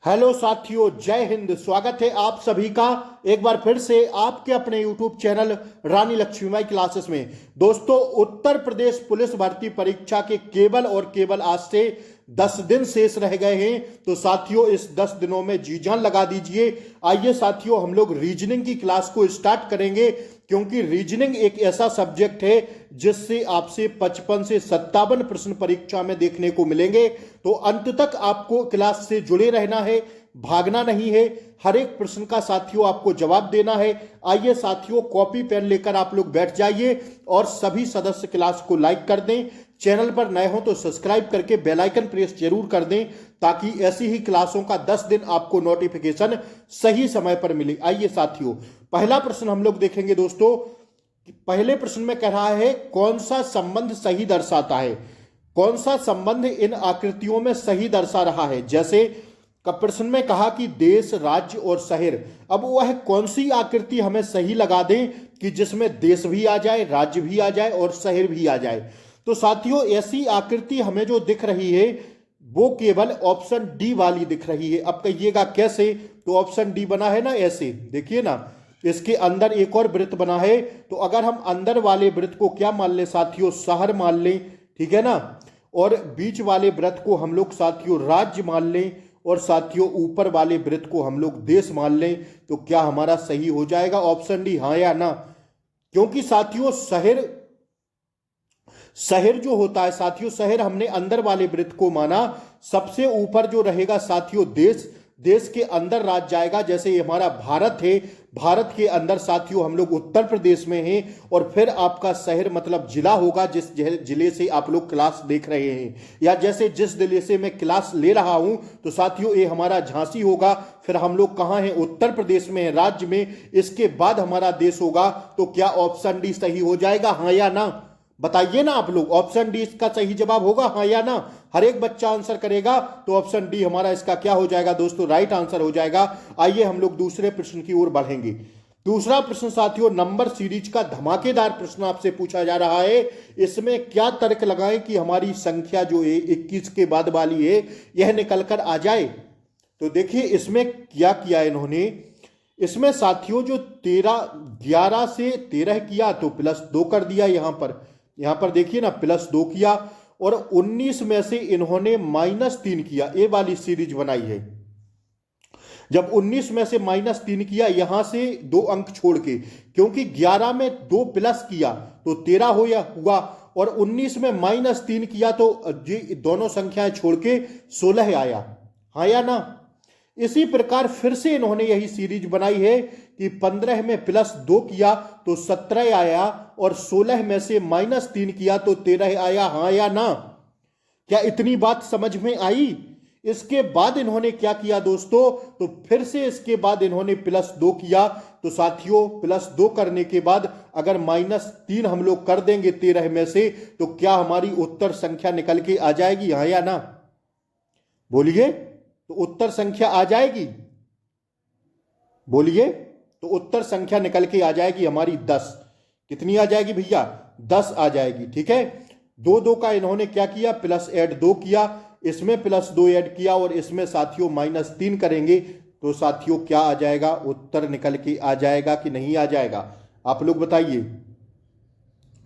Hello साथियों, जय हिंद। स्वागत है आप सभी का एक बार फिर से आपके अपने यूट्यूब चैनल रानी लक्ष्मीबाई क्लासेस में। दोस्तों, उत्तर प्रदेश पुलिस भर्ती परीक्षा के केवल और केवल आज से 10 दिन शेष रह गए हैं। तो साथियों, इस 10 दिनों में जी जान लगा दीजिए। आइए साथियों, हम लोग रीजनिंग की क्लास को स्टार्ट करेंगे, क्योंकि रीजनिंग एक ऐसा सब्जेक्ट है जिससे आपसे 55 से 57 प्रश्न परीक्षा में देखने को मिलेंगे। तो अंत तक आपको क्लास से जुड़े रहना है, भागना नहीं है। हर एक प्रश्न का साथियों आपको जवाब देना है। आइए साथियों, कॉपी पेन लेकर आप लोग बैठ जाइए और सभी सदस्य क्लास को लाइक कर दें। चैनल पर नए हो तो सब्सक्राइब करके बेल आइकन प्रेस जरूर कर दें, ताकि ऐसी ही क्लासों का 10 दिन आपको नोटिफिकेशन सही समय पर मिले। आइए साथियों, पहला प्रश्न हम लोग देखेंगे। दोस्तों, पहले प्रश्न में कह रहा है कौन सा संबंध सही दर्शाता है, कौन सा संबंध इन आकृतियों में सही दर्शा रहा है। जैसे प्रश्न में कहा कि देश, राज्य और शहर। अब वह कौन सी आकृति हमें सही लगा दें कि जिसमें देश भी आ जाए, राज्य भी आ जाए और शहर भी आ जाए। तो साथियों, ऐसी आकृति हमें जो दिख रही है वो केवल ऑप्शन डी वाली दिख रही है। अब कहिएगा कैसे? तो ऑप्शन डी बना है ना, ऐसे देखिए ना, इसके अंदर एक और वृत्त बना है। तो अगर हम अंदर वाले वृत्त को क्या मान ले साथियों, शहर मान लें, ठीक है ना, और बीच वाले वृत्त को हम लोग साथियों राज्य मान लें, और साथियों ऊपर वाले वृत्त को हम लोग देश मान लें, तो क्या हमारा सही हो जाएगा ऑप्शन डी, हाँ या ना? क्योंकि साथियों शहर शहर जो होता है साथियों, शहर हमने अंदर वाले वृत्त को माना। सबसे ऊपर जो रहेगा साथियों देश, देश के अंदर राज्य जाएगा। जैसे ये हमारा भारत है, भारत के अंदर साथियों हम लोग उत्तर प्रदेश में हैं, और फिर आपका शहर मतलब जिला होगा, जिस जिले से आप लोग क्लास देख रहे हैं, या जैसे जिस जिले से मैं क्लास ले रहा हूं, तो साथियों ये हमारा झांसी होगा। फिर हम लोग कहां हैं? उत्तर प्रदेश में है, राज्य में। इसके बाद हमारा देश होगा। तो क्या ऑप्शन डी सही हो जाएगा, हाँ या ना? बताइए ना आप लोग, ऑप्शन डी इसका सही जवाब होगा, हाँ या ना? हर एक बच्चा आंसर करेगा, तो ऑप्शन डी हमारा इसका क्या हो जाएगा दोस्तों? राइट आंसर हो जाएगा। आइए हम लोग दूसरे प्रश्न की ओर बढ़ेंगे। दूसरा प्रश्न साथियों, नंबर सीरीज का धमाकेदार प्रश्न आपसे पूछा जा रहा है। इसमें क्या तर्क लगाएं कि हमारी संख्या जो है 21 के बाद वाली है, यह निकल कर आ जाए। तो देखिए इसमें क्या किया इन्होंने। इसमें साथियों जो 11 से 13 किया तो +2 कर दिया। यहां पर देखिए ना, +2 किया, और 19 में से इन्होंने -3 किया। ये वाली सीरीज बनाई है। जब 19 में से -3 किया, यहां से 2 अंक छोड़ के, क्योंकि 11 में 2 प्लस किया तो 13 हुआ, और 19 में -3 किया तो दोनों संख्याएं छोड़ के 16 आया, हाँ या ना? इसी प्रकार फिर से इन्होंने यही सीरीज बनाई है कि 15 में +2 किया तो 17 आया, और 16 में से -3 किया तो 13 आया, हाँ या ना? क्या इतनी बात समझ में आई? इसके बाद इन्होंने क्या किया दोस्तों, तो फिर से इसके बाद इन्होंने +2 किया। तो साथियों +2 करने के बाद अगर -3 हम लोग कर देंगे 13 में से, तो क्या हमारी उत्तर संख्या निकल के आ जाएगी, हाँ या ना? बोलिए, तो उत्तर संख्या आ जाएगी? बोलिए, तो उत्तर संख्या निकल के आ जाएगी हमारी 10। कितनी आ जाएगी भैया? 10 आ जाएगी। ठीक है, 2 का इन्होंने क्या किया, +2 किया, इसमें +2 ऐड किया, और इसमें साथियों -3 करेंगे, तो साथियों क्या आ जाएगा? उत्तर निकल के आ जाएगा कि नहीं आ जाएगा? आप लोग बताइए।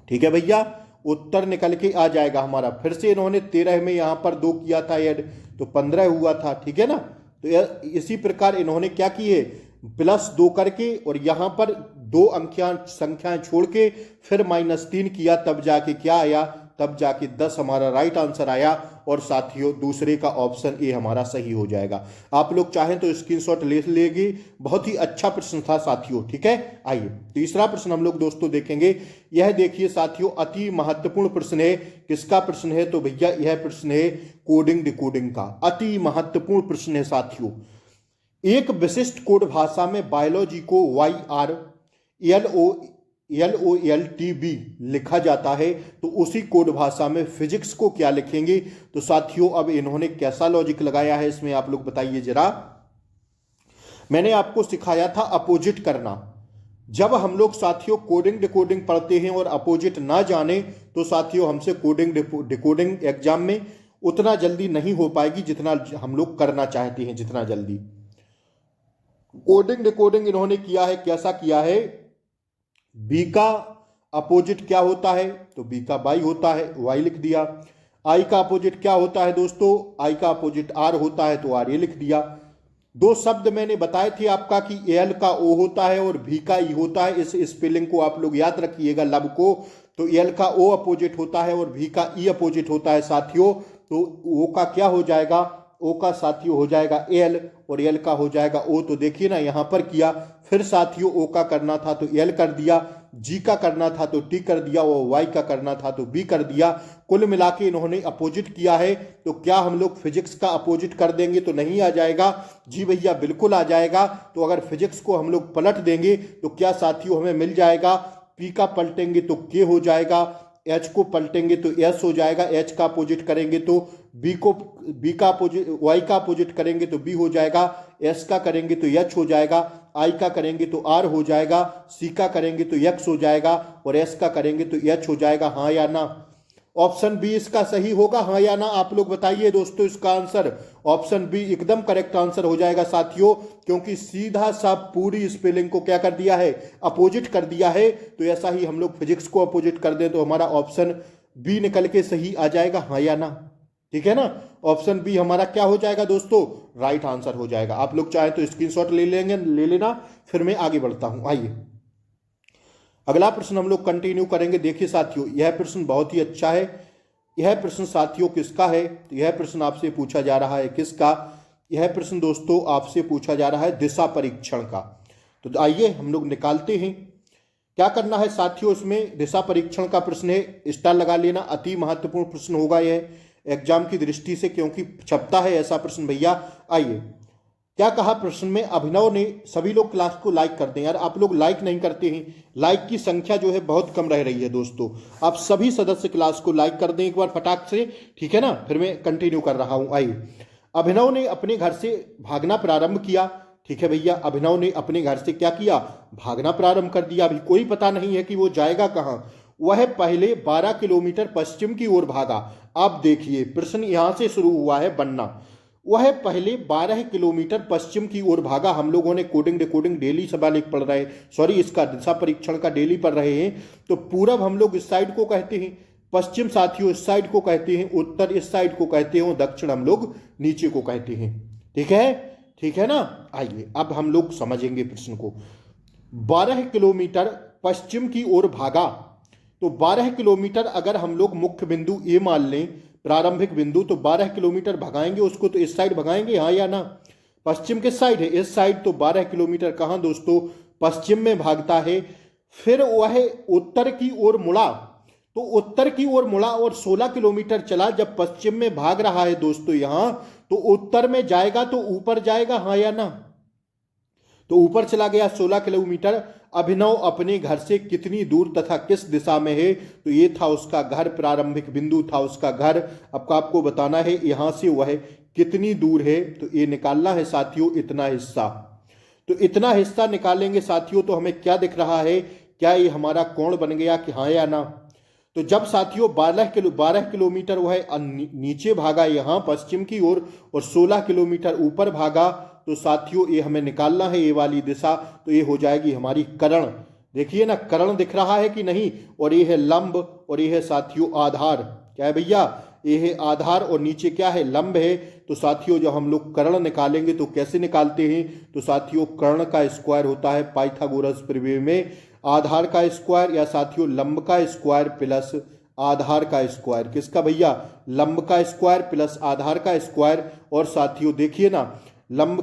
ठीक है भैया, उत्तर निकल के आ जाएगा हमारा। फिर से इन्होंने 13 में यहां पर 2 किया था ऐड, तो 15 हुआ था। ठीक है ना? तो इसी प्रकार इन्होंने क्या किए, +2 करके, और यहां पर 2 संख्याएं छोड़ के फिर -3 किया, तब जाके क्या आया, तब जाके 10 हमारा राइट आंसर आया। और साथियों दूसरे का ऑप्शन ए हमारा सही हो जाएगा। आप लोग चाहें तो स्क्रीनशॉट ले लेंगे। बहुत ही अच्छा प्रश्न था साथियों। ठीक है, आइए तीसरा प्रश्न हम लोग दोस्तों देखेंगे। यह देखिए साथियों, अति महत्वपूर्ण प्रश्न है। किसका प्रश्न है? तो भैया यह प्रश्न है कोडिंग डिकोडिंग का। अति महत्वपूर्ण प्रश्न है साथियों। एक विशिष्ट कोड भाषा में बायोलॉजी को YRLOLTB लिखा जाता है, तो उसी कोड भाषा में फिजिक्स को क्या लिखेंगे? तो साथियों अब इन्होंने कैसा लॉजिक लगाया है इसमें, आप लोग बताइए जरा। मैंने आपको सिखाया था अपोजिट करना। जब हम लोग साथियों कोडिंग डिकोडिंग पढ़ते हैं और अपोजिट ना जाने, तो साथियों हमसे कोडिंग डिकोडिंग एग्जाम में उतना जल्दी नहीं हो पाएगी जितना हम लोग करना चाहते हैं, जितना जल्दी। कोडिंग डिकोडिंग इन्होंने किया है, कैसा किया है? बी का अपोजिट क्या होता है? तो बी का वाई होता है, वाई लिख दिया। आई का अपोजिट क्या होता है दोस्तों? आई का अपोजिट आर होता है, तो आर ये लिख दिया। दो शब्द मैंने बताए थे आपका कि एल का ओ होता है और भी का ई होता है। इस स्पेलिंग को आप लोग याद रखिएगा, लब को। तो एल का ओ अपोजिट होता है और भी का ई अपोजिट होता है साथियों। तो ओ का क्या हो जाएगा? ओ का साथियों हो जाएगा एल और एल का हो जाएगा ओ। तो देखिए ना, यहां पर किया, फिर साथियों ओ का करना था तो एल कर दिया, जी का करना था तो टी कर दिया और वाई का करना था तो बी कर दिया। कुल मिला के इन्होंने अपोजिट किया है। तो क्या हम लोग फिजिक्स का अपोजिट कर देंगे तो नहीं आ जाएगा? जी भैया बिल्कुल आ जाएगा। तो अगर फिजिक्स को हम लोग पलट देंगे तो क्या साथियों हमें मिल जाएगा? पी का पलटेंगे तो के हो जाएगा, एच को पलटेंगे तो एस हो जाएगा, एच का अपोजिट करेंगे तो बी का अपोजिट, वाई का अपोजिट करेंगे तो बी हो जाएगा, एस का करेंगे तो एच हो जाएगा, आई का करेंगे तो आर हो जाएगा, सी का करेंगे तो एक्स हो जाएगा और एस का करेंगे तो एच हो जाएगा। हाँ या ना? ऑप्शन बी इसका सही होगा, हाँ या ना? आप लोग बताइए दोस्तों इसका आंसर। ऑप्शन बी एकदम करेक्ट आंसर हो जाएगा साथियों, क्योंकि सीधा सा पूरी स्पेलिंग को क्या कर दिया है? अपोजिट कर दिया है। तो ऐसा ही हम लोग फिजिक्स को अपोजिट कर दें तो हमारा ऑप्शन बी निकल के सही आ जाएगा। हाँ या ना? ठीक है ना? ऑप्शन बी हमारा क्या हो जाएगा दोस्तों? राइट आंसर हो जाएगा। आप लोग चाहे तो स्क्रीनशॉट ले लेना, फिर मैं आगे बढ़ता हूं। आइए अगला प्रश्न हम लोग कंटिन्यू करेंगे। देखिए साथियों, यह प्रश्न बहुत ही अच्छा है। यह प्रश्न साथियों किसका है? तो यह प्रश्न आपसे पूछा जा रहा है किसका? यह प्रश्न दोस्तों आपसे पूछा जा रहा है दिशा परीक्षण का। तो आइए हम लोग निकालते हैं। क्या करना है साथियों? इसमें दिशा परीक्षण का प्रश्न है, स्टार लगा लेना। अति महत्वपूर्ण प्रश्न होगा यह एग्जाम की दृष्टि से, क्योंकि छपता है ऐसा प्रश्न भैया। आइए, क्या कहा प्रश्न में? अभिनव ने, सभी लोग क्लास को लाइक कर दें यार, आप लोग लाइक नहीं करते हैं। लाइक की संख्या जो है बहुत कम रह रही है दोस्तों। आप सभी सदस्य क्लास को लाइक कर दें एक बार फटाक से, ठीक है ना? फिर मैं कंटिन्यू कर रहा हूं। आइए, अभिनव ने अपने घर से भागना प्रारंभ किया। ठीक है भैया, अभिनव ने अपने घर से क्या किया? भागना प्रारंभ कर दिया। अभी कोई पता नहीं है कि वो जाएगा कहां। वह पहले 12 किलोमीटर पश्चिम की ओर भागा। आप देखिए प्रश्न यहां से शुरू हुआ है बनना। वह पहले 12 किलोमीटर पश्चिम की ओर भागा। हम लोगों ने कोडिंग डिकोडिंग डेली सवाल पढ़ रहे हैं, सॉरी इसका दिशा परीक्षण का डेली पढ़ रहे हैं। तो पूरब हम लोग इस साइड को कहते हैं, पश्चिम साथियों इस साइड को कहते हैं, उत्तर इस साइड को कहते हैं और दक्षिण हम लोग नीचे को कहते हैं। ठीक है, ठीक है ना? आइए अब हम लोग समझेंगे प्रश्न को। 12 किलोमीटर पश्चिम की ओर भागा। तो 12 किलोमीटर अगर हम लोग मुख्य बिंदु ए मान लें, प्रारंभिक बिंदु, तो 12 किलोमीटर भगाएंगे उसको तो इस साइड भगाएंगे, हाँ या ना? पश्चिम किस साइड है? इस साइड। तो 12 किलोमीटर कहां दोस्तों? पश्चिम में भागता है। फिर वह उत्तर की ओर मुड़ा। तो उत्तर की ओर मुड़ा और 16 किलोमीटर चला। जब पश्चिम में भाग रहा है दोस्तों यहां, तो उत्तर में जाएगा तो ऊपर जाएगा, हाँ या ना? तो ऊपर चला गया 16 किलोमीटर। अभिनव अपने घर से कितनी दूर तथा किस दिशा में है? तो ये था उसका घर, प्रारंभिक बिंदु था उसका घर। अब आपको बताना है यहां से वह कितनी दूर है। तो ये निकालना है साथियों इतना हिस्सा। तो इतना हिस्सा निकालेंगे साथियों तो हमें क्या दिख रहा है? क्या ये हमारा कोण बन गया कि हाँ या ना? तो जब साथियों 12 किलोमीटर वह नीचे भागा यहां पश्चिम की ओर और 16 किलोमीटर ऊपर भागा, तो साथियों ये हमें निकालना है ये वाली दिशा। तो ये हो जाएगी हमारी कर्ण। देखिए ना, कर्ण दिख रहा है कि नहीं? और ये है लंब और ये है साथियों आधार। क्या है भैया? ये है आधार और नीचे क्या है? लंब है। तो साथियों जब हम लोग कर्ण निकालेंगे तो कैसे निकालते हैं? तो साथियों कर्ण का स्क्वायर होता है पाइथागोरस प्रमेय में आधार का स्क्वायर, या साथियों लंब का स्क्वायर प्लस आधार का स्क्वायर। किसका भैया? लंब का स्क्वायर प्लस आधार का स्क्वायर। और साथियों देखिए ना, लंब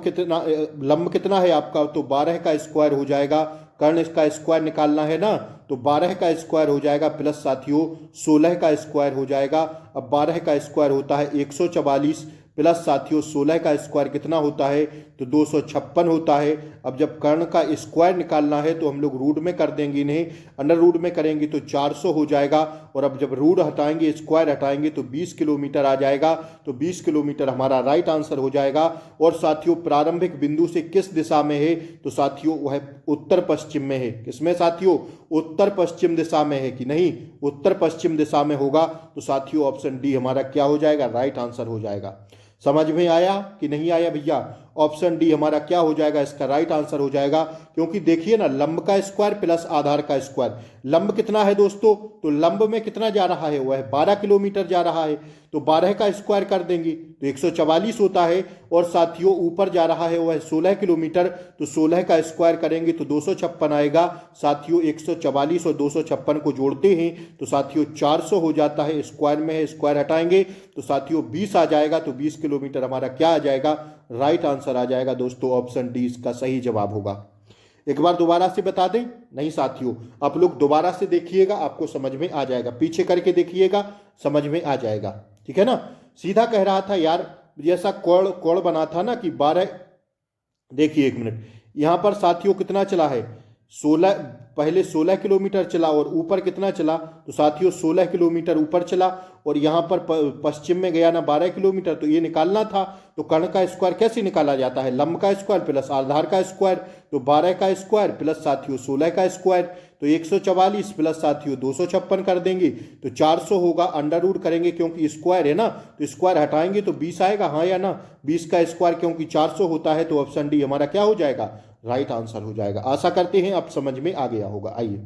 कितना है आपका? तो 12 का स्क्वायर हो जाएगा। कर्ण इसका स्क्वायर निकालना है ना, तो 12 का स्क्वायर हो जाएगा प्लस साथियों 16 का स्क्वायर हो जाएगा। अब 12 का स्क्वायर होता है 144 प्लस साथियों 16 का स्क्वायर कितना होता है? तो 256 होता है। अब जब कर्ण का स्क्वायर निकालना है तो हम लोग रूट में कर देंगे इन्हें, अंडर रूट में करेंगे तो 400 हो जाएगा। और अब जब रूट हटाएंगे स्क्वायर हटाएंगे तो 20 किलोमीटर आ जाएगा। तो 20 किलोमीटर हमारा राइट आंसर हो जाएगा। और साथियों प्रारंभिक बिंदु से किस दिशा में है? तो साथियों वह उत्तर पश्चिम में है। किसमें साथियों? उत्तर पश्चिम दिशा में है कि नहीं? उत्तर पश्चिम दिशा में होगा। तो साथियों ऑप्शन डी हमारा क्या हो जाएगा, राइट आंसर हो जाएगा। समझ में आया कि नहीं आया भैया? ऑप्शन डी हमारा क्या हो जाएगा, इसका राइट आंसर हो जाएगा। क्योंकि देखिए ना, लंब का स्क्वायर प्लस आधार का स्क्वायर, लंब कितना है दोस्तों, तो लंब में कितना जा रहा है, वह 12 किलोमीटर जा रहा है, तो 12 का स्क्वायर कर देंगे तो 144 होता है। और साथियों ऊपर जा रहा है वह 16 किलोमीटर, तो 16 का स्क्वायर करेंगे तो 256 आएगा। साथियों 144 और 256 को जोड़ते हैं तो साथियों 400 हो जाता है, स्क्वायर में है, स्क्वायर हटाएंगे तो साथियों 20 आ जाएगा। तो 20 किलोमीटर हमारा क्या आ जाएगा, राइट आंसर आ जाएगा दोस्तों। ऑप्शन डी इसका सही जवाब होगा। एक बार दोबारा से बता दें? नहीं साथियों, आप लोग दोबारा से देखिएगा, आपको समझ में आ जाएगा, पीछे करके देखिएगा, समझ में आ जाएगा। ठीक है ना? सीधा कह रहा था यार, जैसा कोण कोण बना था ना कि 12, देखिए एक मिनट, यहां पर साथियों कितना चला है, 16, पहले 16 किलोमीटर चला और ऊपर कितना चला, तो साथियों 16 किलोमीटर ऊपर चला और यहाँ पर पश्चिम में गया ना 12 किलोमीटर। तो ये निकालना था, तो कर्ण का स्क्वायर कैसे निकाला जाता है, लंब का स्क्वायर प्लस आधार का स्क्वायर, तो 12 का स्क्वायर प्लस साथियों 16 का स्क्वायर, तो 144 प्लस साथियों 256 कर देंगे तो 400 होगा। अंडर रूट करेंगे क्योंकि स्क्वायर है ना, तो स्क्वायर हटाएंगे तो 20 आएगा, हाँ या ना? 20 का स्क्वायर क्योंकि 400 होता है, तो ऑप्शन डी हमारा क्या हो जाएगा, राइट आंसर हो जाएगा। आशा करते हैं आप समझ में आ गया होगा। आइए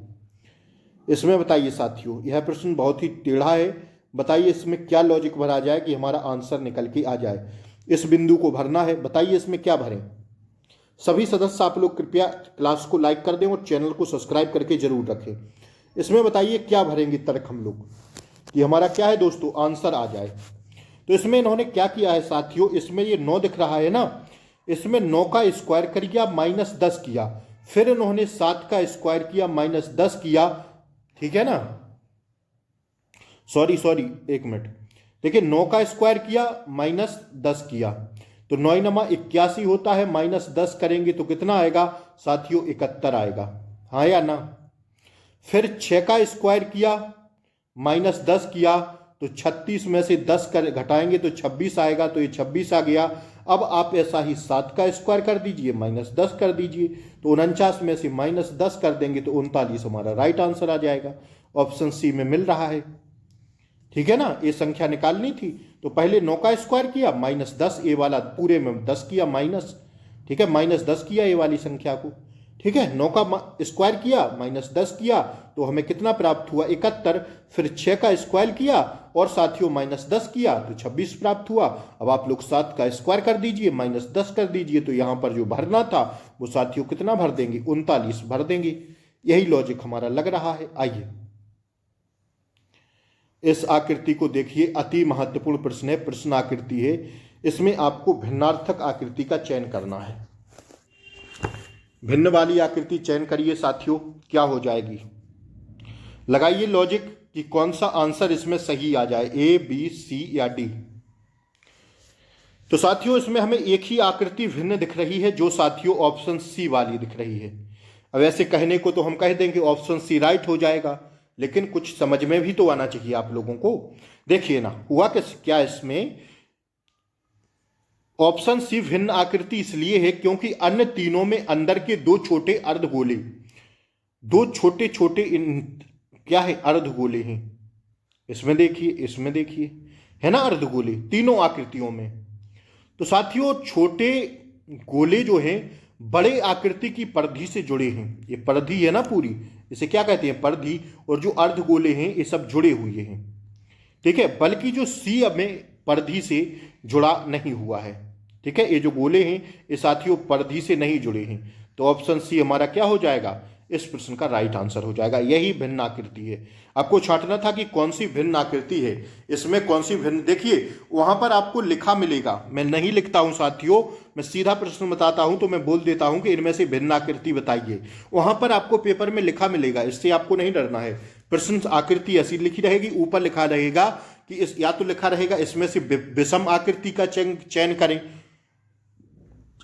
इसमें बताइए साथियों, यह प्रश्न बहुत ही टेढ़ा है, बताइए इसमें क्या लॉजिक भरा जाए कि हमारा आंसर निकल के आ जाए। इस बिंदु को भरना है, बताइए इसमें क्या भरें। सभी सदस्य आप लोग कृपया क्लास को लाइक कर दें और चैनल को सब्सक्राइब करके जरूर रखें। इसमें बताइए क्या भरेंगे तर्क हम लोग कि हमारा क्या है दोस्तों, आंसर आ जाए। तो इसमें इन्होंने क्या किया है साथियों, इसमें ये 9 दिख रहा है ना, इसमें 9 का स्क्वायर कर किया -10 किया, फिर इन्होंने 7 का स्क्वायर किया -10 किया। ठीक है ना, सॉरी एक मिनट, देखिए 9 का स्क्वायर किया -10 किया, तो 9 नमा 81 होता है, -10 करेंगे तो कितना आएगा साथियों, 71 आएगा, हाँ या ना? फिर 6 का स्क्वायर किया -10 किया, तो 36 में से 10 कर घटाएंगे तो 26 आएगा, तो ये 26 आ गया। अब आप ऐसा ही 7 का स्क्वायर कर दीजिए, -10 कर दीजिए, तो 49 में से -10 कर देंगे तो 39 हमारा राइट आंसर आ जाएगा। ऑप्शन सी में मिल रहा है। ठीक है ना, ये संख्या निकालनी थी तो पहले 9 का स्क्वायर किया -10, ए वाला पूरे में 10 किया माइनस, ठीक है, -10 किया ए वाली संख्या को। ठीक है, 9 का स्क्वायर किया -10 किया तो हमें कितना प्राप्त हुआ, 71। फिर 6 का स्क्वायर किया और साथियों -10 किया तो 26 प्राप्त हुआ। अब आप लोग 7 का स्क्वायर कर दीजिए, -10 कर दीजिए, तो यहां पर जो भरना था वो साथियों कितना भर देंगे, 39 भर देंगे। यही लॉजिक हमारा लग रहा है। आइए इस आकृति को देखिए, अति महत्वपूर्ण प्रश्न है, प्रश्न आकृति है, इसमें आपको भिन्नार्थक आकृति का चयन करना है। भिन्न वाली आकृति चयन करिए साथियों, क्या हो जाएगी, लगाइए लॉजिक कि कौन सा आंसर इसमें सही आ जाए, ए, बी, सी या डी। तो साथियों इसमें हमें एक ही आकृति भिन्न दिख रही है, जो साथियों ऑप्शन सी वाली दिख रही है। अब ऐसे कहने को तो हम कह देंगे ऑप्शन सी राइट हो जाएगा, लेकिन कुछ समझ में भी तो आना चाहिए आप लोगों को। देखिए ना, हुआ क्या इसमें, ऑप्शन सी भिन्न आकृति इसलिए है क्योंकि अन्य तीनों में अंदर के 2 छोटे अर्धगोले, 2 छोटे छोटे क्या है, अर्धगोले हैं। इसमें देखिए, इसमें देखिए, है ना अर्धगोले तीनों आकृतियों में। तो साथियों छोटे गोले जो हैं बड़े आकृति की परिधि से जुड़े हैं, ये परिधि है ना पूरी, इसे क्या कहते हैं, परिधि, और जो अर्धगोले हैं ये सब जुड़े हुए हैं। ठीक है, बल्कि जो सी में परिधि से जुड़ा नहीं हुआ है। ठीक है, ये जो गोले हैं ये साथियों परिधि से नहीं जुड़े हैं, तो ऑप्शन सी हमारा क्या हो जाएगा, इस प्रश्न का राइट आंसर हो जाएगा। यही भिन्न आकृति है। आपको छांटना था कि कौन सी भिन्न आकृति है, इसमें कौन सी भिन्न, देखिए वहां पर आपको लिखा मिलेगा, मैं नहीं लिखता हूं साथियों, मैं सीधा प्रश्न बताता हूं तो मैं बोल देता हूं कि इनमें से भिन्न आकृति बताइए। वहां पर आपको पेपर में लिखा मिलेगा, इससे आपको नहीं डरना है। प्रश्न आकृति ऐसी लिखी रहेगी, ऊपर लिखा रहेगा कि इस, या तो लिखा रहेगा इसमें से विषम आकृति का चयन करें,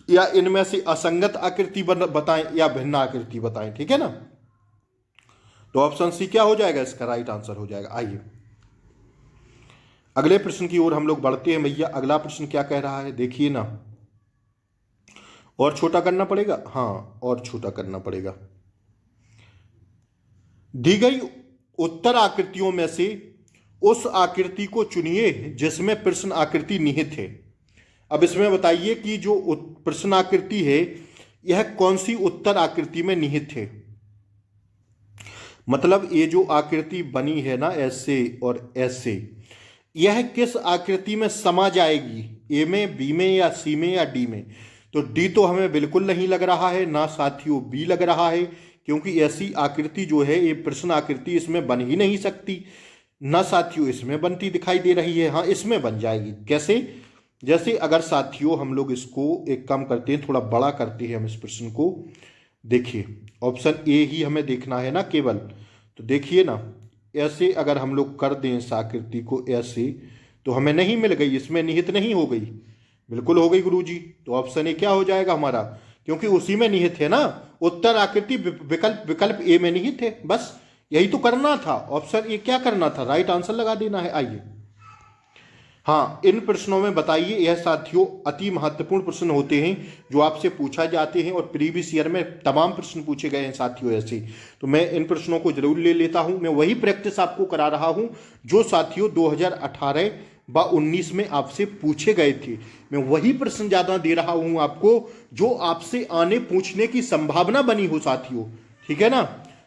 या इनमें से असंगत आकृति बताएं, या भिन्न आकृति बताएं। ठीक है ना, तो ऑप्शन सी क्या हो जाएगा, इसका राइट आंसर हो जाएगा। आइए अगले प्रश्न की ओर हम लोग बढ़ते हैं भैया। अगला प्रश्न क्या कह रहा है, देखिए ना, और छोटा करना पड़ेगा, हाँ और छोटा करना पड़ेगा। दी गई उत्तर आकृतियों में से उस आकृति को चुनिए जिसमें प्रश्न आकृति निहित है। अब इसमें बताइए कि जो प्रश्न आकृति है यह कौन सी उत्तर आकृति में निहित है। मतलब ये जो आकृति बनी है ना ऐसे और ऐसे, यह किस आकृति में समा जाएगी, ए में, बी में या सी में या डी में। तो डी तो हमें बिल्कुल नहीं लग रहा है, ना साथियों बी लग रहा है, क्योंकि ऐसी आकृति जो है ये प्रश्न आकृति इसमें बन ही नहीं सकती। ना साथियों इसमें बनती दिखाई दे रही है, हाँ इसमें बन जाएगी। कैसे? जैसे अगर साथियों हम लोग इसको एक काम करते हैं, थोड़ा बड़ा करते हैं हम इस प्रश्न को। देखिए ऑप्शन ए ही हमें देखना है ना केवल, तो देखिए ना ऐसे अगर हम लोग कर दें इस आकृति को ऐसे, तो हमें नहीं मिल गई, इसमें निहित नहीं हो गई। बिल्कुल हो गई गुरुजी। तो ऑप्शन ए क्या हो जाएगा हमारा, क्योंकि उसी में निहित है ना, उत्तर आकृति विकल्प ए में निहित है। बस यही तो करना था, ऑप्शन ए क्या करना था, राइट आंसर लगा देना है। आइए, हाँ इन प्रश्नों में बताइए, यह साथियों अति महत्वपूर्ण प्रश्न होते हैं जो आपसे पूछा जाते हैं और प्रीवियस ईयर में तमाम प्रश्न पूछे गए हैं साथियों ऐसे। तो मैं इन प्रश्नों को जरूर ले लेता हूं, मैं वही प्रैक्टिस आपको करा रहा हूं जो साथियों 2018 व 19 में आपसे पूछे गए थे। मैं वही प्रश्न ज्यादा दे रहा हूं आपको जो आपसे आने पूछने की संभावना बनी हो साथियों, ठीक है ना।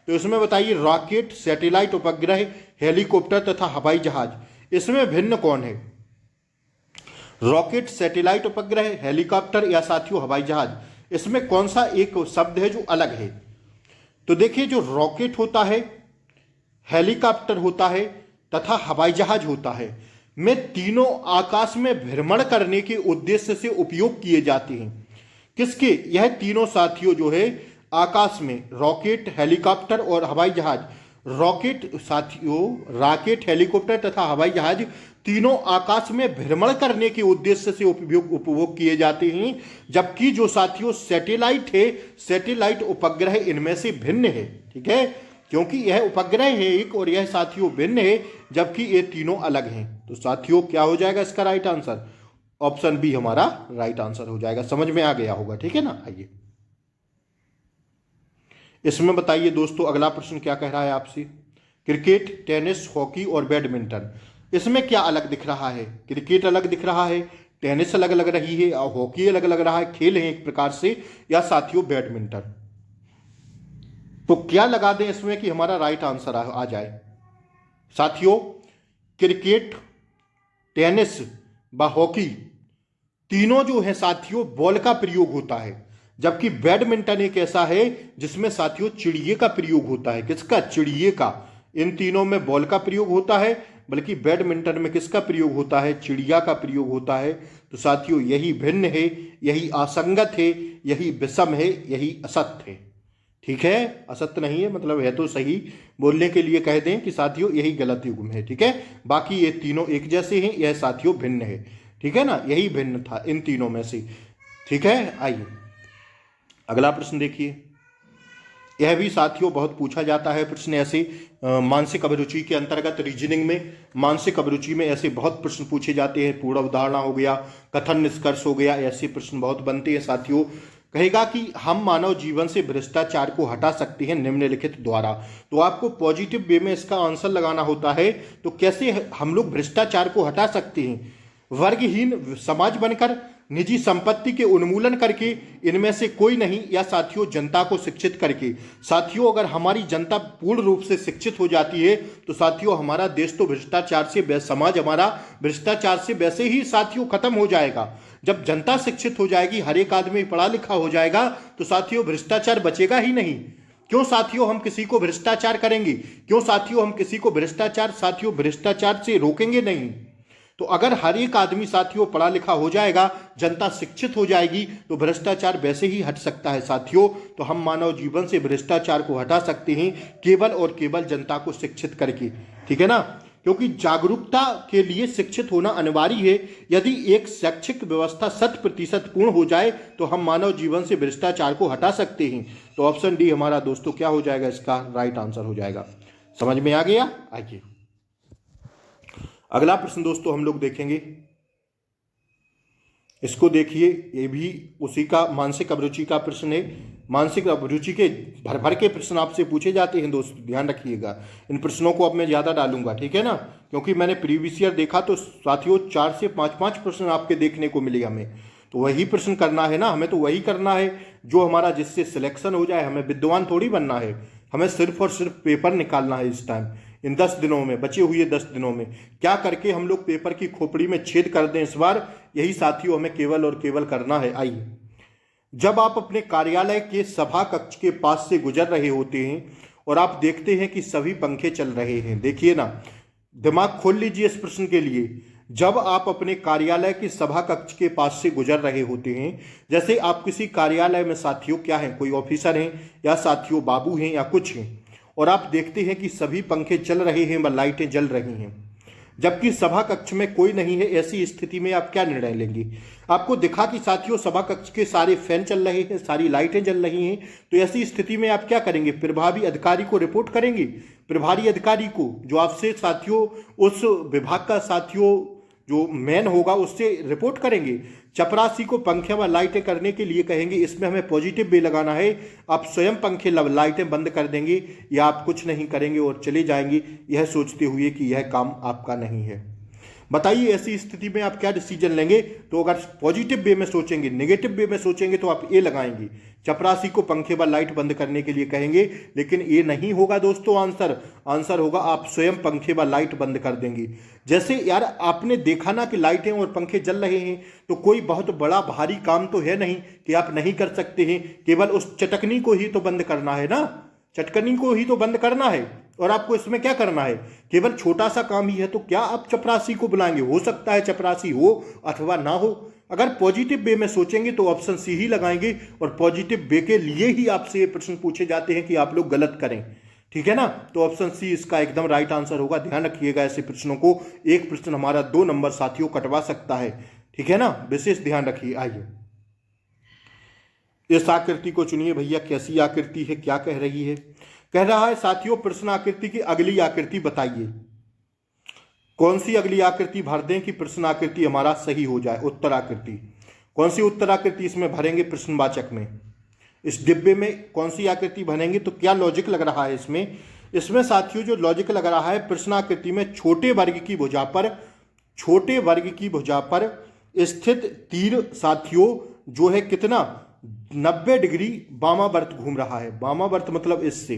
तो इसमें बताइए रॉकेट, सैटेलाइट, उपग्रह, हेलीकॉप्टर तथा हवाई जहाज, इसमें भिन्न कौन है। रॉकेट, सैटेलाइट, उपग्रह, हेलीकॉप्टर या साथियों हवाई जहाज, इसमें कौन सा एक शब्द है जो अलग है। तो देखिए जो रॉकेट होता है, हेलीकॉप्टर होता है तथा हवाई जहाज होता है, में तीनों आकाश में भ्रमण करने के उद्देश्य से उपयोग किए जाते हैं। किसके? यह तीनों साथियों जो है आकाश में, रॉकेट, हेलीकॉप्टर और हवाई जहाज। रॉकेट साथियों, रॉकेट, हेलीकॉप्टर तथा हवाई जहाज तीनों आकाश में भ्रमण करने के उद्देश्य से उपभोग किए जाते हैं, जबकि जो साथियों सैटेलाइट है, सैटेलाइट उपग्रह इनमें से भिन्न है, ठीक है, क्योंकि यह उपग्रह है एक और यह साथियों भिन्न है, जबकि ये तीनों अलग हैं। तो साथियों क्या हो जाएगा इसका राइट आंसर, ऑप्शन बी हमारा राइट आंसर हो जाएगा। समझ में आ गया होगा, ठीक है ना। आइए इसमें बताइए दोस्तों अगला प्रश्न क्या कह रहा है आपसे। क्रिकेट, टेनिस, हॉकी और बैडमिंटन, इसमें क्या अलग दिख रहा है। क्रिकेट अलग दिख रहा है, टेनिस अलग लग रही है और हॉकी अलग लग रहा है, खेल है एक प्रकार से, या साथियों बैडमिंटन। तो क्या लगा दें इसमें कि हमारा राइट आंसर आ जाए। साथियों क्रिकेट, टेनिस व हॉकी तीनों जो है साथियों बॉल का प्रयोग होता है, जबकि बैडमिंटन एक ऐसा है जिसमें साथियों चिड़िए का प्रयोग होता है। किसका? चिड़िए का। इन तीनों में बॉल का प्रयोग होता है, बल्कि बैडमिंटन में किसका प्रयोग होता है? चिड़िया का प्रयोग होता है। तो साथियों यही भिन्न है, यही असंगत है, यही विषम है, यही असत्य है, ठीक है। असत्य नहीं है, मतलब है तो सही बोलने के लिए कह दें कि साथियों यही गलत युग्म है, ठीक है। बाकी ये तीनों एक जैसे हैं, यह साथियों भिन्न है, ठीक है ना, यही भिन्न था इन तीनों में से, ठीक है। आइए अगला प्रश्न देखिए, यह भी साथियों बहुत पूछा जाता है प्रश्न ऐसे। मानसिक अभिरुचि के अंतर्गत रीजनिंग में, मानसिक अभिरुचि में ऐसे बहुत प्रश्न पूछे जाते हैं। पूर्ण अवधारणा हो गया, कथन निष्कर्ष हो गया, ऐसे प्रश्न बहुत बनते हैं साथियों। कहेगा कि हम मानव जीवन से भ्रष्टाचार को हटा सकते हैं निम्नलिखित द्वारा। तो आपको पॉजिटिव वे में इसका आंसर लगाना होता है। तो कैसे हम लोग भ्रष्टाचार को हटा सकते हैं? वर्गहीन समाज बनकर, निजी संपत्ति के उन्मूलन करके, इनमें से कोई नहीं, या साथियों जनता को शिक्षित करके। साथियों अगर हमारी जनता पूर्ण रूप से शिक्षित हो जाती है तो साथियों हमारा देश तो भ्रष्टाचार से, समाज हमारा भ्रष्टाचार से वैसे ही साथियों खत्म हो जाएगा। जब जनता शिक्षित हो जाएगी, हर एक आदमी पढ़ा लिखा हो जाएगा, तो साथियों भ्रष्टाचार बचेगा ही नहीं। क्यों साथियों हम किसी को भ्रष्टाचार करेंगे? क्यों साथियों हम किसी को भ्रष्टाचार से रोकेंगे नहीं? तो अगर हर एक आदमी साथियों पढ़ा लिखा हो जाएगा, जनता शिक्षित हो जाएगी, तो भ्रष्टाचार वैसे ही हट सकता है साथियों। तो हम मानव जीवन से भ्रष्टाचार को हटा सकते हैं केवल और केवल जनता को शिक्षित करके, ठीक है ना। क्योंकि जागरूकता के लिए शिक्षित होना अनिवार्य है। यदि एक शैक्षिक व्यवस्था 100% पूर्ण हो जाए तो हम मानव जीवन से भ्रष्टाचार को हटा सकते हैं। तो ऑप्शन डी हमारा दोस्तों क्या हो जाएगा, इसका राइट आंसर हो जाएगा। समझ में आ गया। आइए अगला प्रश्न दोस्तों हम लोग देखेंगे, इसको देखिए, ये भी उसी का मानसिक अभिरुचि का प्रश्न है। मानसिक अभिरुचि के भर भर के प्रश्न आपसे पूछे जाते हैं दोस्तों, ध्यान रखिएगा। इन प्रश्नों को अब मैं ज़्यादा डालूंगा, ठीक है ना, क्योंकि मैंने प्रीवियस ईयर देखा तो साथियों 4 से 5 प्रश्न आपके देखने को मिले हमें, तो वही प्रश्न करना है ना, हमें तो वही करना है जो हमारा, जिससे सिलेक्शन हो जाए। हमें विद्वान थोड़ी बनना है, हमें सिर्फ और सिर्फ पेपर निकालना है इस टाइम, इन 10 दिनों में, बचे हुए 10 दिनों में क्या करके हम लोग पेपर की खोपड़ी में छेद कर दें इस बार, यही साथियों हमें केवल और केवल करना है। आइए, जब आप अपने कार्यालय के सभा कक्ष के पास से गुजर रहे होते हैं और आप देखते हैं कि सभी पंखे चल रहे हैं, देखिए ना, दिमाग खोल लीजिए इस प्रश्न के लिए। जब आप अपने कार्यालय के सभा कक्ष के पास से गुजर रहे होते हैं, जैसे आप किसी कार्यालय में साथियों क्या हैं, कोई ऑफिसर हैं या साथियों बाबू हैं या कुछ हैं, और आप देखते हैं कि सभी पंखे चल रहे हैं व लाइटें जल रही हैं, जबकि सभा कक्ष में कोई नहीं है, ऐसी स्थिति में आप क्या निर्णय लेंगे? आपको दिखा कि साथियों सभा कक्ष के सारे फैन चल रहे हैं, सारी लाइटें जल रही हैं, तो ऐसी स्थिति में आप क्या करेंगे? प्रभावी अधिकारी को रिपोर्ट करेंगे, प्रभारी अधिकारी को, जो आपसे साथियों उस विभाग का साथियों जो मैन होगा उससे रिपोर्ट करेंगे। चपरासी को पंखे व लाइटें करने के लिए कहेंगे, इसमें हमें पॉजिटिव वे लगाना है, आप स्वयं पंखे लाइटें बंद कर देंगे या आप कुछ नहीं करेंगे और चले जाएंगे, यह सोचते हुए कि यह काम आपका नहीं है। बताइए ऐसी स्थिति में आप क्या डिसीजन लेंगे? तो अगर पॉजिटिव वे में सोचेंगे, नेगेटिव वे में सोचेंगे तो आप ए लगाएंगे, चपरासी को पंखे व लाइट बंद करने के लिए कहेंगे, लेकिन ये नहीं होगा दोस्तों। आंसर होगा आप स्वयं पंखे व लाइट बंद कर देंगे। जैसे यार आपने देखा ना कि लाइटें और पंखे जल रहे हैं, तो कोई बहुत बड़ा भारी काम तो है नहीं कि आप नहीं कर सकते हैं, केवल उस चटकनी को ही तो बंद करना है ना, चटकनी को ही तो बंद करना है, और आपको इसमें क्या करना है? केवल छोटा सा काम ही है, तो क्या आप चपरासी को बुलाएंगे? हो सकता है चपरासी हो अथवा ना हो। अगर पॉजिटिव वे में सोचेंगे तो ऑप्शन सी ही लगाएंगे, और पॉजिटिव वे के लिए ही आपसे ये प्रश्न पूछे जाते हैं कि आप लोग गलत करें, ठीक है ना। तो ऑप्शन सी इसका एकदम राइट आंसर होगा। ध्यान रखिएगा ऐसे प्रश्नों को, एक प्रश्न हमारा 2 नंबर साथियों कटवा सकता है, ठीक है ना, विशेष ध्यान रखिए। आइए इस आकृति को चुनिए भैया, कैसी आकृति है, क्या कह रही है? कह रहा है साथियों प्रश्न आकृति की अगली आकृति बताइए। कौन सी अगली आकृति भर दें कि प्रश्न आकृति हमारा सही हो जाए? उत्तर आकृति। कौन सी उत्तर आकृति इसमें भरेंगे प्रश्नवाचक में? इस डिब्बे में कौन सी आकृति भरेंगे? तो क्या लॉजिक लग रहा है इसमें साथियों जो लॉजिक लग रहा है, प्रश्न आकृति में छोटे वर्ग की भुजा पर स्थित तीर साथियों जो है कितना 90 डिग्री वामावर्त घूम रहा है। वामावर्त मतलब इससे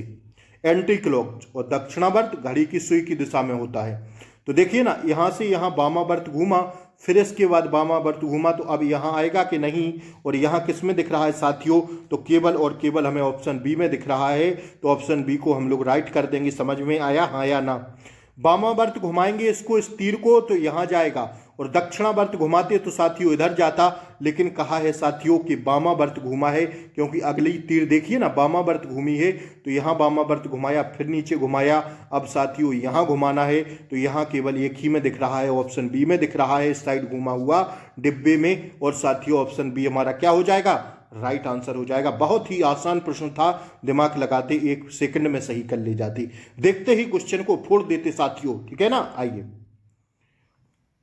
एंटी क्लॉक, और दक्षिणावर्त घड़ी की सुई की दिशा में होता है। तो देखिए ना, यहां से यहां वामावर्त घूमा, फिर इसके बाद वामावर्त घूमा, तो अब यहां आएगा कि नहीं? और यहां किस में दिख रहा है साथियों? तो केवल और केवल हमें ऑप्शन बी में दिख रहा है, तो ऑप्शन बी को हम लोग राइट कर देंगे। समझ में आया, हाँ या ना? वामावर्त घुमाएंगे इसको, इस तीर को, तो यहां जाएगा, और दक्षिणावर्त घुमाते तो साथियों इधर जाता, लेकिन कहा है साथियों कि वामावर्त घूमा है, क्योंकि अगली तीर देखिए ना, वामावर्त घूमी है, तो यहाँ वामावर्त घुमाया, फिर नीचे घुमाया, अब साथियों यहाँ घुमाना है, तो यहाँ केवल एक ही में दिख रहा है, ऑप्शन बी में दिख रहा है, इस साइड घुमा हुआ डिब्बे में, और साथियों ऑप्शन बी हमारा क्या हो जाएगा? राइट आंसर हो जाएगा। बहुत ही आसान प्रश्न था, दिमाग लगाते 1 सेकंड में सही कर ले जाते, देखते ही क्वेश्चन को फोड़ देते साथियों, ठीक है ना। आइए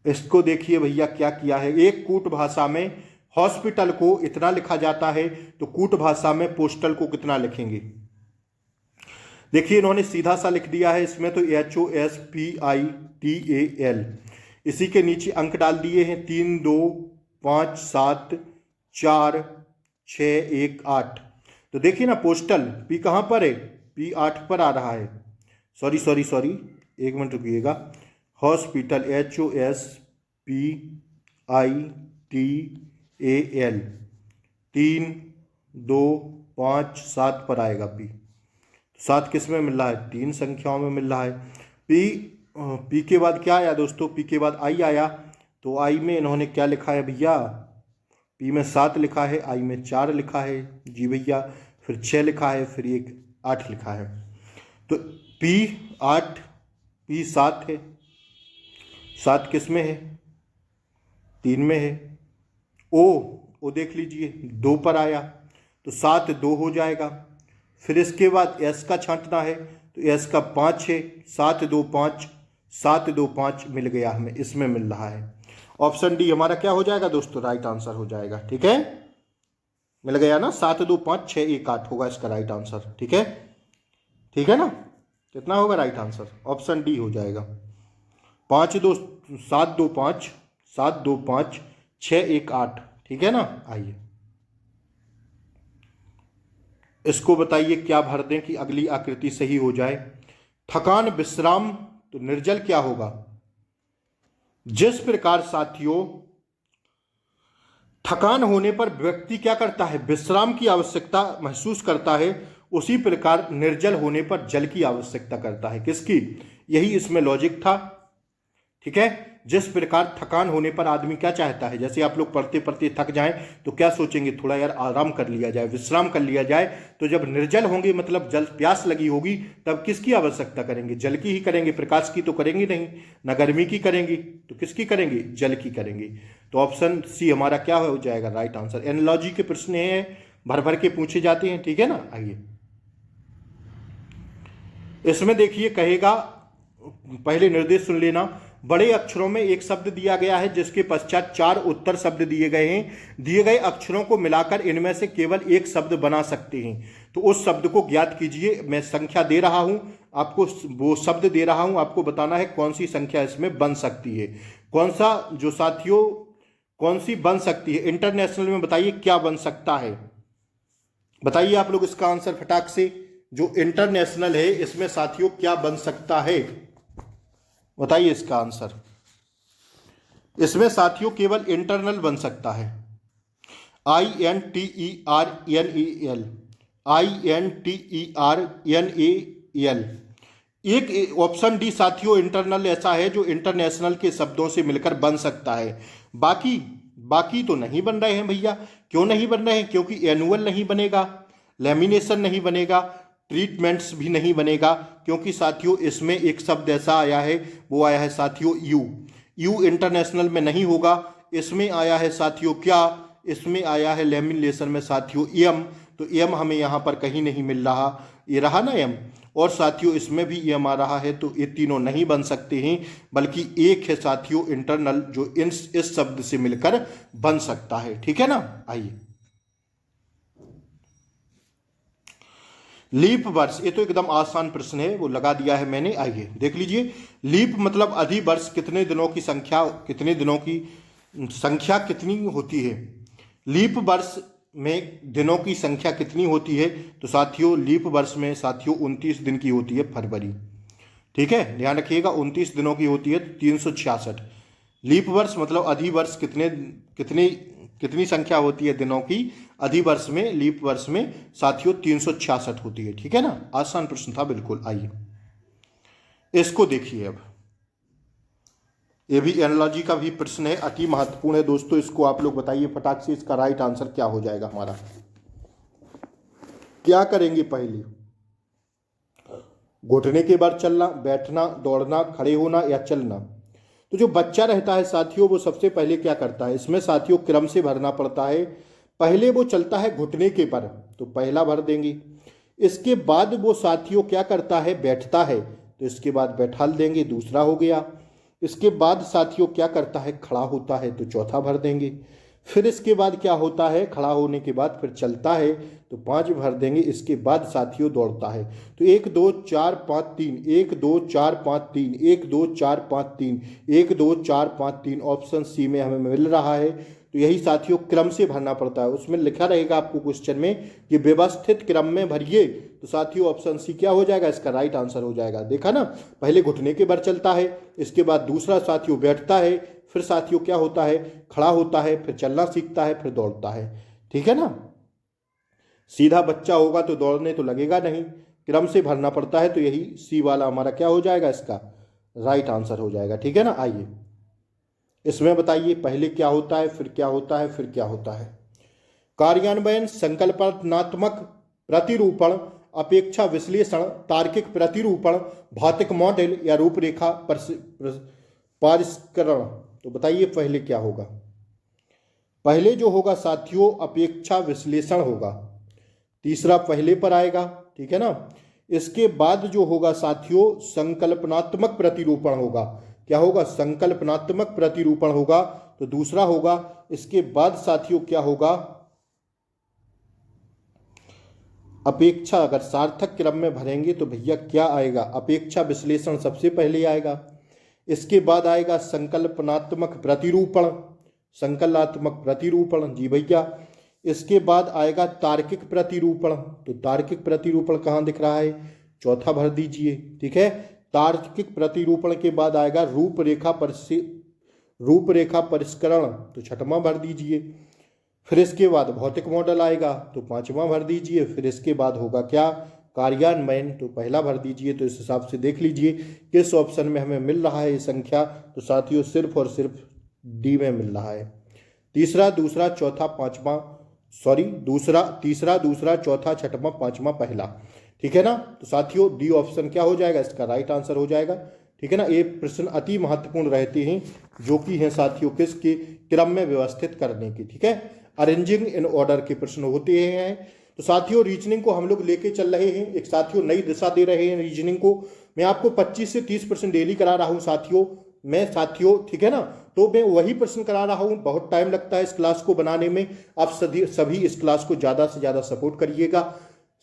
इसको देखिए भैया क्या किया है। एक कूट भाषा में हॉस्पिटल को इतना लिखा जाता है, तो कूट भाषा में पोस्टल को कितना लिखेंगे? देखिए इन्होंने सीधा सा लिख दिया है इसमें, तो HOSPITAL। इसी के नीचे अंक डाल दिए हैं 3 2 5 7 4 6 1 8। तो देखिए ना पोस्टल पी कहाँ पर है? पी 8 पर आ रहा है। सॉरी 1 मिनट रुकिएगा। हॉस्पिटल HOSPITAL 3 2 5 7 पर आएगा पी। 7 किस में मिल रहा है? 3 संख्याओं में मिल रहा है। पी के बाद क्या आया दोस्तों? पी के बाद आई आया, तो आई में इन्होंने क्या लिखा है भैया? पी में 7 लिखा है, आई में 4 लिखा है जी भैया, फिर 6 लिखा है, फिर 8 लिखा है। तो पी 8 पी 7 है। 7 किस में है? 3 में है। ओ देख लीजिए 2 पर आया, तो 7 2 हो जाएगा। फिर इसके बाद एस का छांटना है, तो एस का 5 है। 7 2 5 7 2 5 मिल गया हमें, इसमें मिल रहा है। ऑप्शन डी हमारा क्या हो जाएगा दोस्तों? राइट आंसर हो जाएगा, ठीक है। मिल गया ना, 7 2 5 6 1 8 होगा इसका राइट आंसर। ठीक है, ठीक है ना, कितना होगा राइट आंसर? ऑप्शन डी हो जाएगा। 5 2 7 2 5 7 2 5 6 1 8। ठीक है ना, आइए इसको बताइए क्या भर दें कि अगली आकृति सही हो जाए। थकान विश्राम, तो निर्जल क्या होगा? जिस प्रकार साथियों थकान होने पर व्यक्ति क्या करता है? विश्राम की आवश्यकता महसूस करता है, उसी प्रकार निर्जल होने पर जल की आवश्यकता करता है। किसकी? यही इसमें लॉजिक था। ठीक है, जिस प्रकार थकान होने पर आदमी क्या चाहता है, जैसे आप लोग पढ़ते पढ़ते थक जाएं तो क्या सोचेंगे? थोड़ा यार आराम कर लिया जाए, विश्राम कर लिया जाए। तो जब निर्जल होंगे मतलब जल प्यास लगी होगी, तब किसकी आवश्यकता करेंगे? जल की ही करेंगे, प्रकाश की तो करेंगे नहीं, न गर्मी की करेंगे, तो किसकी करेंगे? जल की करेंगे। तो ऑप्शन सी हमारा क्या हो जाएगा राइट आंसर। एनालॉजी के प्रश्न है, भर भर के पूछे जाते हैं। ठीक है ना, आइए इसमें देखिए कहेगा, पहले निर्देश सुन लेना। बड़े अक्षरों में एक शब्द दिया गया है जिसके पश्चात 4 उत्तर शब्द दिए गए हैं। दिए गए अक्षरों को मिलाकर इनमें से केवल एक शब्द बना सकते हैं। तो उस शब्द को ज्ञात कीजिए। मैं संख्या दे रहा हूं आपको, वो शब्द दे रहा हूं, आपको बताना है कौन सी संख्या इसमें बन सकती है। कौन सा जो साथियों कौन सी बन सकती है इंटरनेशनल में, बताइए क्या बन सकता है? बताइए आप लोग इसका आंसर फटाक से। जो इंटरनेशनल है इसमें साथियों क्या बन सकता है? बताइए इसका आंसर। इसमें साथियों केवल इंटरनल बन सकता है। INTERNAL, INTERNAL। एक ऑप्शन डी साथियों इंटरनल ऐसा है जो इंटरनेशनल के शब्दों से मिलकर बन सकता है। बाकी बाकी तो नहीं बन रहे हैं भैया। क्यों नहीं बन रहे हैं? क्योंकि एनुअल नहीं बनेगा, लेमिनेशन नहीं बनेगा, ट्रीटमेंट्स भी नहीं बनेगा। क्योंकि साथियों इसमें एक शब्द ऐसा आया है, वो आया है साथियों यू इंटरनेशनल में नहीं होगा। इसमें आया है साथियों क्या? इसमें आया है लेमिनेशन में साथियों एम। तो एम हमें यहाँ पर कहीं नहीं मिल रहा, ये रहा ना एम। और साथियों इसमें भी एम आ रहा है। तो ये तीनों नहीं बन सकते हैं, बल्कि एक है साथियों इंटरनल जो इस शब्द से मिलकर बन सकता है। ठीक है ना, आइए लीप वर्ष, ये तो एकदम आसान प्रश्न है, वो लगा दिया है मैंने। आइए देख लीजिए। लीप मतलब अधिवर्ष, कितने दिनों की संख्या, कितने दिनों की संख्या कितनी होती है? लीप वर्ष में दिनों की संख्या कितनी होती है? तो साथियों लीप वर्ष में साथियों 29 दिन की होती है फरवरी। ठीक है, ध्यान रखिएगा 29 दिनों की होती है 366। लीप वर्ष मतलब अधिवर्ष कितने कितनी कितनी संख्या होती है दिनों की? अधिवर्ष में, लीप वर्ष में साथियों 366 होती है। ठीक है ना, आसान प्रश्न था बिल्कुल। आइए इसको देखिए। अब ये भी एनालॉजी का भी प्रश्न है, अति महत्वपूर्ण है दोस्तों। इसको आप लोग बताइए फटाक से, इसका राइट आंसर क्या हो जाएगा हमारा? क्या करेंगे पहले? घुटने के बार चलना, बैठना, दौड़ना, खड़े होना या चलना? तो जो बच्चा रहता है साथियों वो सबसे पहले क्या करता है? इसमें साथियों क्रम से भरना पड़ता है। पहले वो चलता है घुटने के पर, तो पहला भर देंगे। इसके बाद वो साथियों क्या करता है? बैठता है, तो इसके बाद बैठाल देंगे, दूसरा हो गया। इसके बाद साथियों क्या करता है? खड़ा होता है, तो चौथा भर देंगे। फिर इसके बाद क्या होता है? खड़ा होने के बाद फिर चलता है, तो 5 भर देंगे। इसके बाद साथियों दौड़ता है, तो 1 2 4 5 3, 1 2 4 5 3, 1 2 4 5 3, 1 2 4 5 3 ऑप्शन सी में हमें मिल रहा है। तो यही साथियों क्रम से भरना पड़ता है। उसमें लिखा रहेगा आपको क्वेश्चन में कि व्यवस्थित क्रम में भरिए। तो साथियों ऑप्शन सी क्या हो जाएगा? इसका राइट आंसर हो जाएगा। देखा ना, पहले घुटने के बल चलता है, इसके बाद दूसरा साथियों बैठता है, फिर साथियों क्या होता है? खड़ा होता है, फिर चलना सीखता है, फिर दौड़ता है। ठीक है ना, सीधा बच्चा होगा तो दौड़ने तो लगेगा नहीं, क्रम से भरना पड़ता है। तो यही सी वाला हमारा क्या हो जाएगा? इसका राइट आंसर हो जाएगा। ठीक है ना, आइए इसमें बताइए पहले क्या होता है, फिर क्या होता है, फिर क्या होता है? कार्यान्वयन, संकल्पनात्मक प्रतिरूपण, अपेक्षा विश्लेषण, तार्किक प्रतिरूपण, भौतिक मॉडल या रूपरेखा परिष्करण। तो बताइए पहले क्या होगा? पहले जो होगा साथियों अपेक्षा विश्लेषण होगा, तीसरा पहले पर आएगा। ठीक है ना, इसके बाद जो होगा साथियों संकल्पनात्मक प्रतिरूपण होगा। क्या होगा? संकल्पनात्मक प्रतिरूपण होगा, तो दूसरा होगा। इसके बाद साथियों क्या होगा? अपेक्षा अगर सार्थक क्रम में भरेंगे तो भैया क्या आएगा, अपेक्षा विश्लेषण सबसे पहले आएगा। इसके बाद आएगा संकल्पनात्मक प्रतिरूपण, संकल्पनात्मक प्रतिरूपण जी भैया। इसके बाद आएगा तार्किक प्रतिरूपण, तो तार्किक प्रतिरूपण कहाँ दिख रहा है, चौथा भर दीजिए, ठीक है। तार्किक प्रतिरूपण के बाद आएगा रूपरेखा परिष्करण, तो छठवां भर दीजिए। फिर इसके बाद भौतिक मॉडल आएगा, तो पांचवां भर दीजिए। फिर इसके बाद होगा क्या, कार्यान्वयन, तो पहला भर दीजिए। तो इस हिसाब से देख लीजिए किस ऑप्शन में हमें मिल रहा है ये संख्या, तो साथियों सिर्फ और सिर्फ डी में मिल रहा है। तीसरा, दूसरा, चौथा, पांचवा, तीसरा, दूसरा, चौथा, छठवां, पांचवा, पहला, ठीक है ना। तो साथियों डी ऑप्शन क्या हो जाएगा, इसका राइट आंसर हो जाएगा, ठीक है ना। ये प्रश्न अति महत्वपूर्ण रहते हैं जो कि हैं साथियों किसके, क्रम में व्यवस्थित करने की, ठीक है, अरेंजिंग इन ऑर्डर के प्रश्न होते हैं। तो साथियों रीजनिंग को हम लोग लेके चल रहे हैं, एक साथियों नई दिशा दे रहे हैं रीजनिंग को। मैं आपको 25 से 30% डेली करा रहा हूं साथियों, ठीक है ना। तो मैं वही प्रश्न करा रहा हूं, बहुत टाइम लगता है इस क्लास को बनाने में। आप सभी इस क्लास को ज़्यादा से ज़्यादा सपोर्ट करिएगा।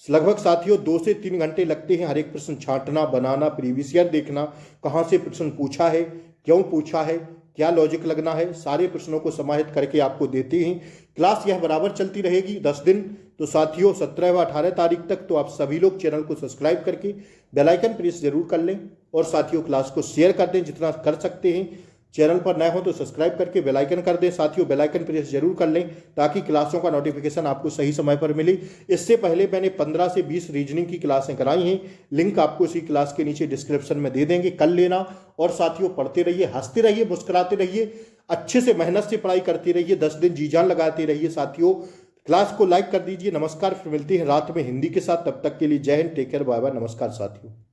लगभग साथियों 2 से 3 घंटे लगते हैं हर एक प्रश्न छांटना, बनाना, प्रीवियस ईयर देखना, कहाँ से प्रश्न पूछा है, क्यों पूछा है, क्या लॉजिक लगना है, सारे प्रश्नों को समाहित करके आपको देते हैं। क्लास यह बराबर चलती रहेगी 10 दिन। तो साथियों 17 व 18 तारीख तक तो आप सभी लोग चैनल को सब्सक्राइब करके बेल आइकन प्रेस जरूर कर लें, और साथियों क्लास को शेयर कर दें जितना कर सकते हैं। चैनल पर नए हो तो सब्सक्राइब करके बेल आइकन कर दें। साथियों बेल आइकन प्रेस जरूर कर लें ताकि क्लासों का नोटिफिकेशन आपको सही समय पर मिले। इससे पहले मैंने 15 से 20 रीजनिंग की क्लासें कराई हैं, लिंक आपको इसी क्लास के नीचे डिस्क्रिप्शन में दे देंगे, कर लेना। और साथियों पढ़ते रहिए, हंसते रहिए, मुस्कुराते रहिए, अच्छे से मेहनत से पढ़ाई करते रहिए, 10 दिन जी जान लगाते रहिए। साथियों क्लास को लाइक कर दीजिए। नमस्कार, फिर मिलते हैं रात में हिंदी के साथ, तब तक के लिए जय Hind, take care, bye bye, नमस्कार साथियों।